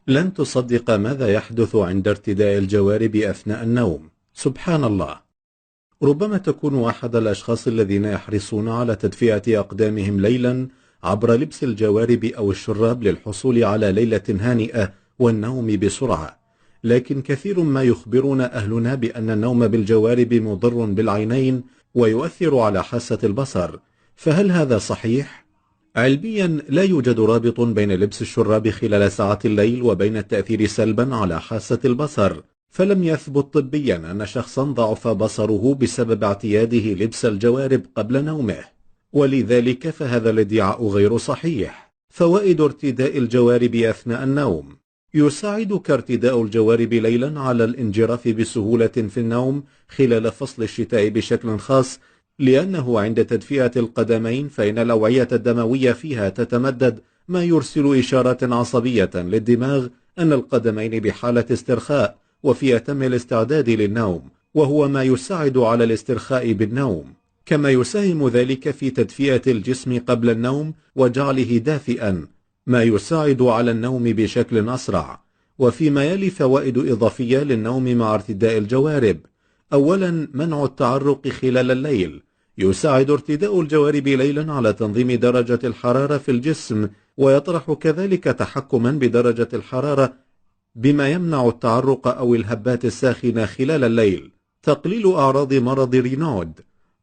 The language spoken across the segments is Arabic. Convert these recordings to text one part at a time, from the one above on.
لن تصدق ماذا يحدث عند ارتداء الجوارب أثناء النوم. سبحان الله. ربما تكون أحد الأشخاص الذين يحرصون على تدفئة أقدامهم ليلا عبر لبس الجوارب أو الشراب للحصول على ليلة هانئة والنوم بسرعة، لكن كثير ما يخبرنا أهلنا بأن النوم بالجوارب مضر بالعينين ويؤثر على حاسة البصر، فهل هذا صحيح؟ علميا لا يوجد رابط بين لبس الشراب خلال ساعات الليل وبين التأثير سلبا على حاسة البصر، فلم يثبت طبيا أن شخصا ضعف بصره بسبب اعتياده لبس الجوارب قبل نومه، ولذلك فهذا الادعاء غير صحيح. فوائد ارتداء الجوارب أثناء النوم: يساعدك ارتداء الجوارب ليلا على الانجراف بسهولة في النوم خلال فصل الشتاء بشكل خاص، لأنه عند تدفئة القدمين فإن الأوعية الدموية فيها تتمدد، ما يرسل إشارات عصبية للدماغ أن القدمين بحالة استرخاء وفي أتم الاستعداد للنوم، وهو ما يساعد على الاسترخاء بالنوم. كما يساهم ذلك في تدفئة الجسم قبل النوم وجعله دافئا، ما يساعد على النوم بشكل أسرع. وفيما يلي فوائد إضافية للنوم مع ارتداء الجوارب: أولا، منع التعرق خلال الليل. يساعد ارتداء الجوارب ليلا على تنظيم درجة الحرارة في الجسم، ويطرح كذلك تحكما بدرجة الحرارة بما يمنع التعرق أو الهبات الساخنة خلال الليل. تقليل أعراض مرض رينود.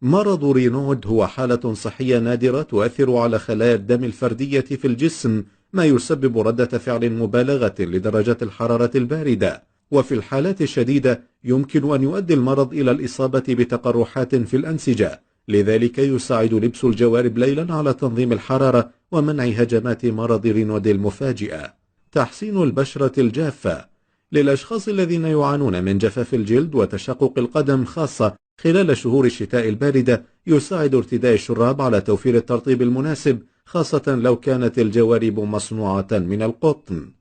مرض رينود هو حالة صحية نادرة تؤثر على خلايا الدم الفردية في الجسم، ما يسبب ردة فعل مبالغة لدرجة الحرارة الباردة، وفي الحالات الشديدة يمكن أن يؤدي المرض إلى الإصابة بتقرحات في الأنسجة، لذلك يساعد لبس الجوارب ليلا على تنظيم الحرارة ومنع هجمات مرض رينود المفاجئة. تحسين البشرة الجافة. للأشخاص الذين يعانون من جفاف الجلد وتشقق القدم خاصة خلال شهور الشتاء الباردة، يساعد ارتداء الشراب على توفير الترطيب المناسب، خاصة لو كانت الجوارب مصنوعة من القطن.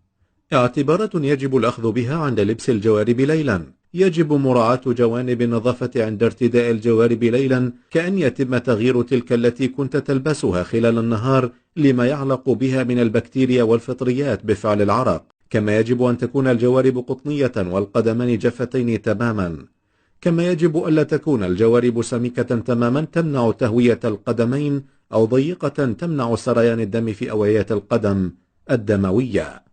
اعتبارات يجب الأخذ بها عند لبس الجوارب ليلا: يجب مراعاة جوانب النظافة عند ارتداء الجوارب ليلا، كأن يتم تغيير تلك التي كنت تلبسها خلال النهار لما يعلق بها من البكتيريا والفطريات بفعل العرق. كما يجب أن تكون الجوارب قطنية والقدمان جافتين تماما. كما يجب ألا تكون الجوارب سميكة تماما تمنع تهوية القدمين، أو ضيقة تمنع سريان الدم في أوعية القدم الدموية.